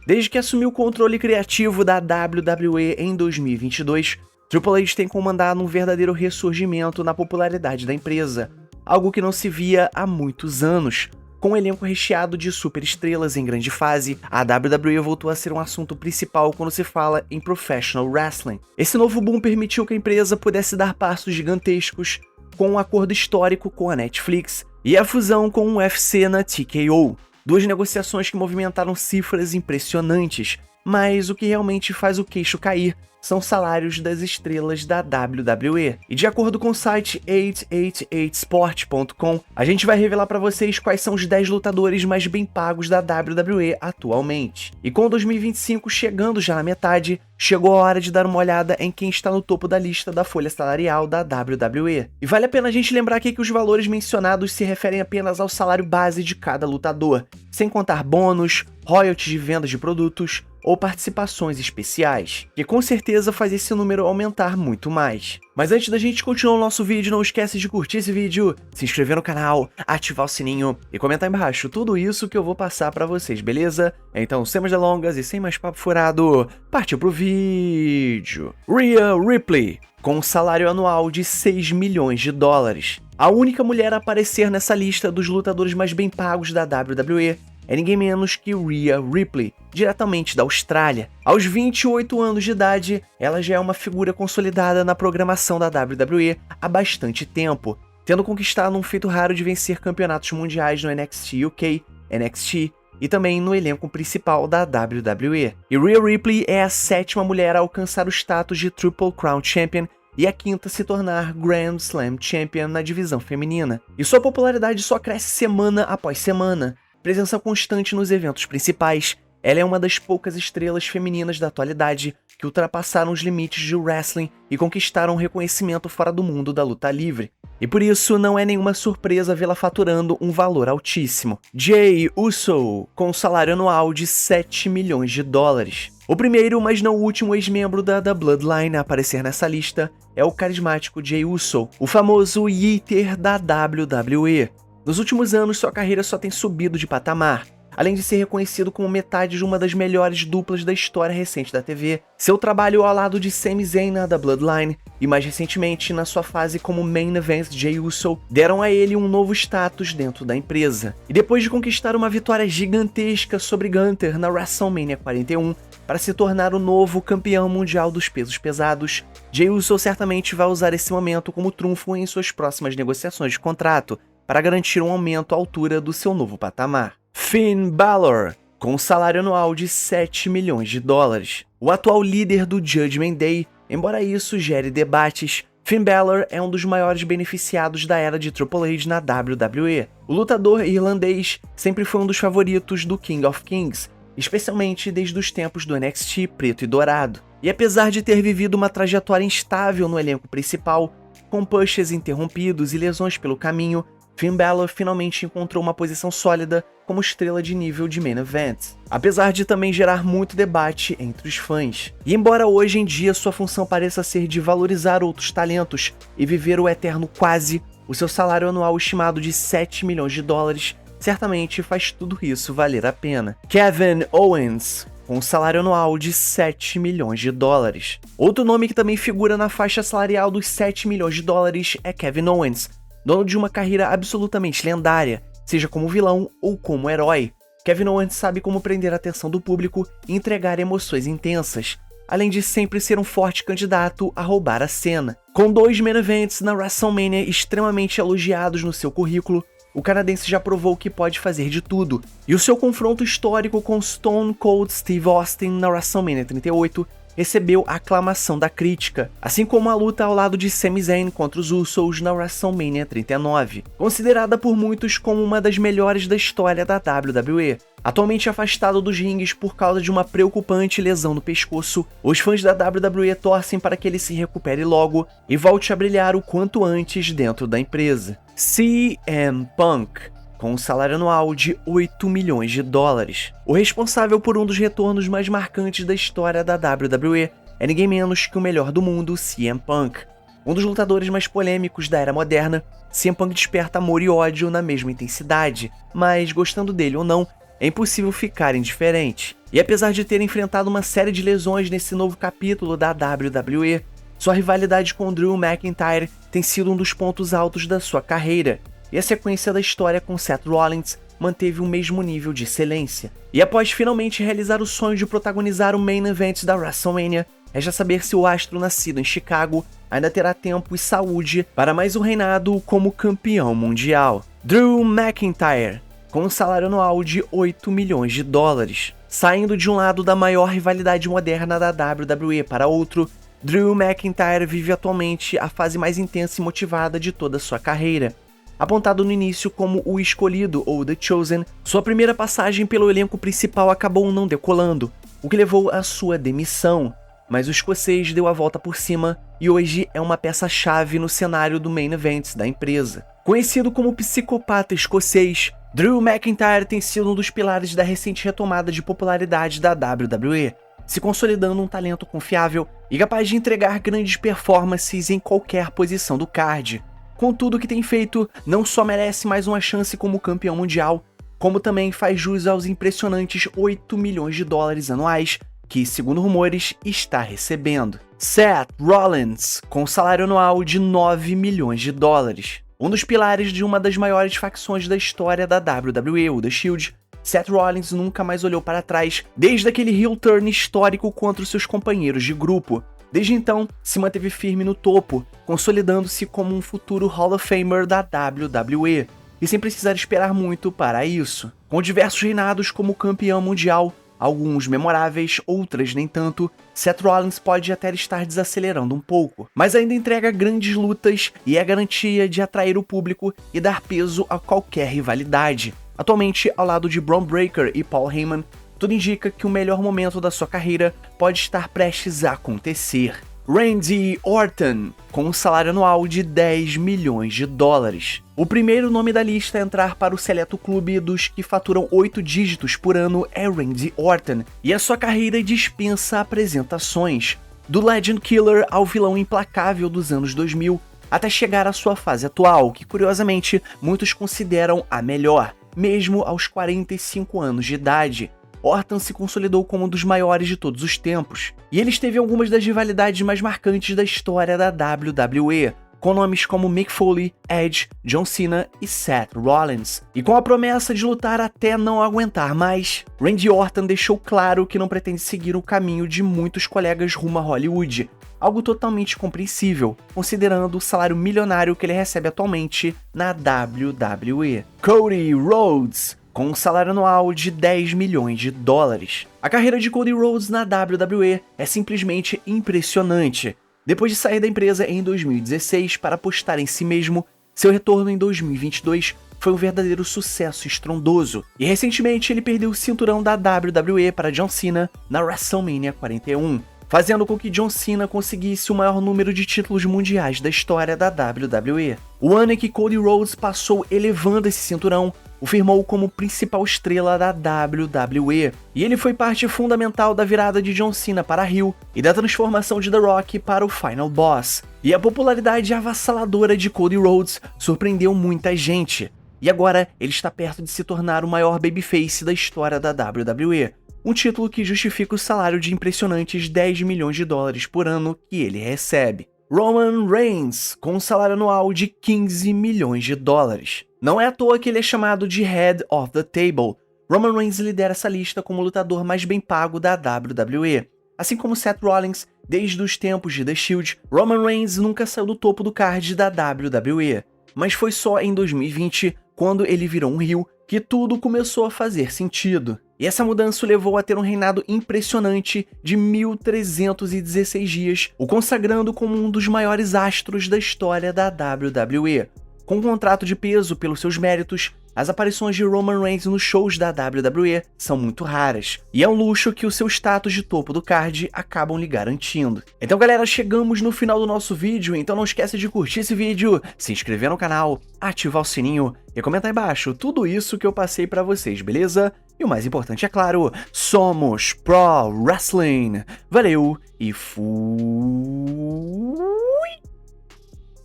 Desde que assumiu o controle criativo da WWE em 2022, Triple H tem comandado um verdadeiro ressurgimento na popularidade da empresa, algo que não se via há muitos anos. Com um elenco recheado de superestrelas em grande fase, a WWE voltou a ser um assunto principal quando se fala em professional wrestling. Esse novo boom permitiu que a empresa pudesse dar passos gigantescos com um acordo histórico com a Netflix e a fusão com o UFC na TKO. Duas negociações que movimentaram cifras impressionantes, mas o que realmente faz o queixo cair são os salários das estrelas da WWE. E de acordo com o site 888sport.com, a gente vai revelar para vocês quais são os 10 lutadores mais bem pagos da WWE atualmente. E com 2025 chegando já na metade, chegou a hora de dar uma olhada em quem está no topo da lista da folha salarial da WWE. E vale a pena a gente lembrar aqui que os valores mencionados se referem apenas ao salário base de cada lutador, sem contar bônus, royalties de vendas de produtos ou participações especiais, que com certeza faz esse número aumentar muito mais. Mas antes da gente continuar o nosso vídeo, não esquece de curtir esse vídeo, se inscrever no canal, ativar o sininho e comentar embaixo tudo isso que eu vou passar pra vocês, beleza? Então, sem mais delongas e sem mais papo furado, partiu pro vídeo. Rhea Ripley, com um salário anual de 6 milhões de dólares. A única mulher a aparecer nessa lista dos lutadores mais bem pagos da WWE é ninguém menos que Rhea Ripley, diretamente da Austrália. Aos 28 anos de idade, ela já é uma figura consolidada na programação da WWE há bastante tempo, tendo conquistado um feito raro de vencer campeonatos mundiais no NXT UK, NXT e também no elenco principal da WWE. E Rhea Ripley é a 7ª mulher a alcançar o status de Triple Crown Champion e a 5ª a se tornar Grand Slam Champion na divisão feminina. E sua popularidade só cresce semana após semana. Presença constante nos eventos principais, ela é uma das poucas estrelas femininas da atualidade que ultrapassaram os limites de wrestling e conquistaram um reconhecimento fora do mundo da luta livre. E por isso não é nenhuma surpresa vê-la faturando um valor altíssimo. Jey Uso, com um salário anual de 7 milhões de dólares. O primeiro, mas não o último ex-membro da Bloodline a aparecer nessa lista é o carismático Jey Uso, o famoso Yeeter da WWE. Nos últimos anos, sua carreira só tem subido de patamar. Além de ser reconhecido como metade de uma das melhores duplas da história recente da TV, seu trabalho ao lado de Sami Zayn na Bloodline e mais recentemente na sua fase como Main Event Jey Uso deram a ele um novo status dentro da empresa. E depois de conquistar uma vitória gigantesca sobre Gunther na WrestleMania 41, para se tornar o novo campeão mundial dos pesos pesados, Jey Uso certamente vai usar esse momento como trunfo em suas próximas negociações de contrato, para garantir um aumento à altura do seu novo patamar. Finn Balor, com um salário anual de 7 milhões de dólares. O atual líder do Judgment Day, embora isso gere debates, Finn Balor é um dos maiores beneficiados da era de Triple H na WWE. O lutador irlandês sempre foi um dos favoritos do King of Kings, especialmente desde os tempos do NXT preto e dourado. E apesar de ter vivido uma trajetória instável no elenco principal, com pushes interrompidos e lesões pelo caminho, Finn Balor finalmente encontrou uma posição sólida como estrela de nível de main event, apesar de também gerar muito debate entre os fãs. E embora hoje em dia sua função pareça ser de valorizar outros talentos e viver o eterno quase, o seu salário anual estimado de 7 milhões de dólares certamente faz tudo isso valer a pena. Kevin Owens, com um salário anual de 7 milhões de dólares. Outro nome que também figura na faixa salarial dos 7 milhões de dólares é Kevin Owens, dono de uma carreira absolutamente lendária, seja como vilão ou como herói. Kevin Owens sabe como prender a atenção do público e entregar emoções intensas, além de sempre ser um forte candidato a roubar a cena. Com 2 main events na WrestleMania extremamente elogiados no seu currículo, o canadense já provou que pode fazer de tudo, e o seu confronto histórico com Stone Cold Steve Austin na WrestleMania 38 recebeu a aclamação da crítica, assim como a luta ao lado de Sami Zayn contra os Usos na WrestleMania 39, considerada por muitos como uma das melhores da história da WWE. Atualmente afastado dos ringues por causa de uma preocupante lesão no pescoço, os fãs da WWE torcem para que ele se recupere logo e volte a brilhar o quanto antes dentro da empresa. CM Punk, com um salário anual de 8 milhões de dólares. O responsável por um dos retornos mais marcantes da história da WWE é ninguém menos que o melhor do mundo, CM Punk. Um dos lutadores mais polêmicos da era moderna, CM Punk desperta amor e ódio na mesma intensidade, mas gostando dele ou não, é impossível ficar indiferente. E apesar de ter enfrentado uma série de lesões nesse novo capítulo da WWE, sua rivalidade com Drew McIntyre tem sido um dos pontos altos da sua carreira, e a sequência da história com Seth Rollins manteve o mesmo nível de excelência. E após finalmente realizar o sonho de protagonizar o main event da WrestleMania, resta saber se o astro nascido em Chicago ainda terá tempo e saúde para mais um reinado como campeão mundial. Drew McIntyre, com um salário anual de 8 milhões de dólares. Saindo de um lado da maior rivalidade moderna da WWE para outro, Drew McIntyre vive atualmente a fase mais intensa e motivada de toda a sua carreira. Apontado no início como o escolhido ou The Chosen, sua primeira passagem pelo elenco principal acabou não decolando, o que levou à sua demissão. Mas o escocês deu a volta por cima e hoje é uma peça-chave no cenário do main event da empresa. Conhecido como psicopata escocês, Drew McIntyre tem sido um dos pilares da recente retomada de popularidade da WWE, se consolidando um talento confiável e capaz de entregar grandes performances em qualquer posição do card. Com tudo que tem feito, não só merece mais uma chance como campeão mundial, como também faz jus aos impressionantes 8 milhões de dólares anuais que, segundo rumores, está recebendo. Seth Rollins, com um salário anual de 9 milhões de dólares. Um dos pilares de uma das maiores facções da história da WWE, o The Shield, Seth Rollins nunca mais olhou para trás desde aquele heel turn histórico contra os seus companheiros de grupo. Desde então, se manteve firme no topo, consolidando-se como um futuro Hall of Famer da WWE, e sem precisar esperar muito para isso. Com diversos reinados como campeão mundial, alguns memoráveis, outras nem tanto, Seth Rollins pode até estar desacelerando um pouco, mas ainda entrega grandes lutas e é garantia de atrair o público e dar peso a qualquer rivalidade. Atualmente, ao lado de Bron Breakker e Paul Heyman, tudo indica que o melhor momento da sua carreira pode estar prestes a acontecer. Randy Orton, com um salário anual de 10 milhões de dólares. O primeiro nome da lista a entrar para o seleto clube dos que faturam 8 dígitos por ano é Randy Orton, e a sua carreira dispensa apresentações. Do Legend Killer ao vilão implacável dos anos 2000, até chegar à sua fase atual, que curiosamente muitos consideram a melhor, mesmo aos 45 anos de idade. Orton se consolidou como um dos maiores de todos os tempos, e ele esteve em algumas das rivalidades mais marcantes da história da WWE, com nomes como Mick Foley, Edge, John Cena e Seth Rollins. E com a promessa de lutar até não aguentar mais, Randy Orton deixou claro que não pretende seguir o caminho de muitos colegas rumo a Hollywood, algo totalmente compreensível, considerando o salário milionário que ele recebe atualmente na WWE. Cody Rhodes, com um salário anual de 10 milhões de dólares. A carreira de Cody Rhodes na WWE é simplesmente impressionante. Depois de sair da empresa em 2016 para apostar em si mesmo, seu retorno em 2022 foi um verdadeiro sucesso estrondoso, e recentemente ele perdeu o cinturão da WWE para John Cena na WrestleMania 41, fazendo com que John Cena conseguisse o maior número de títulos mundiais da história da WWE. O ano em que Cody Rhodes passou elevando esse cinturão o firmou como principal estrela da WWE, e ele foi parte fundamental da virada de John Cena para heel e da transformação de The Rock para o Final Boss. E a popularidade avassaladora de Cody Rhodes surpreendeu muita gente, e agora ele está perto de se tornar o maior babyface da história da WWE, um título que justifica o salário de impressionantes 10 milhões de dólares por ano que ele recebe. Roman Reigns, com um salário anual de 15 milhões de dólares. Não é à toa que ele é chamado de Head of the Table. Roman Reigns lidera essa lista como o lutador mais bem pago da WWE. Assim como Seth Rollins, desde os tempos de The Shield, Roman Reigns nunca saiu do topo do card da WWE. Mas foi só em 2020, quando ele virou um heel, que tudo começou a fazer sentido. E essa mudança o levou a ter um reinado impressionante de 1.316 dias, o consagrando como um dos maiores astros da história da WWE. Com um contrato de peso pelos seus méritos, as aparições de Roman Reigns nos shows da WWE são muito raras, e é um luxo que o seu status de topo do card acabam lhe garantindo. Então galera, chegamos no final do nosso vídeo, então não esquece de curtir esse vídeo, se inscrever no canal, ativar o sininho e comentar aí embaixo tudo isso que eu passei pra vocês, beleza? E o mais importante, é claro, somos Pro Wrestling! Valeu e fui!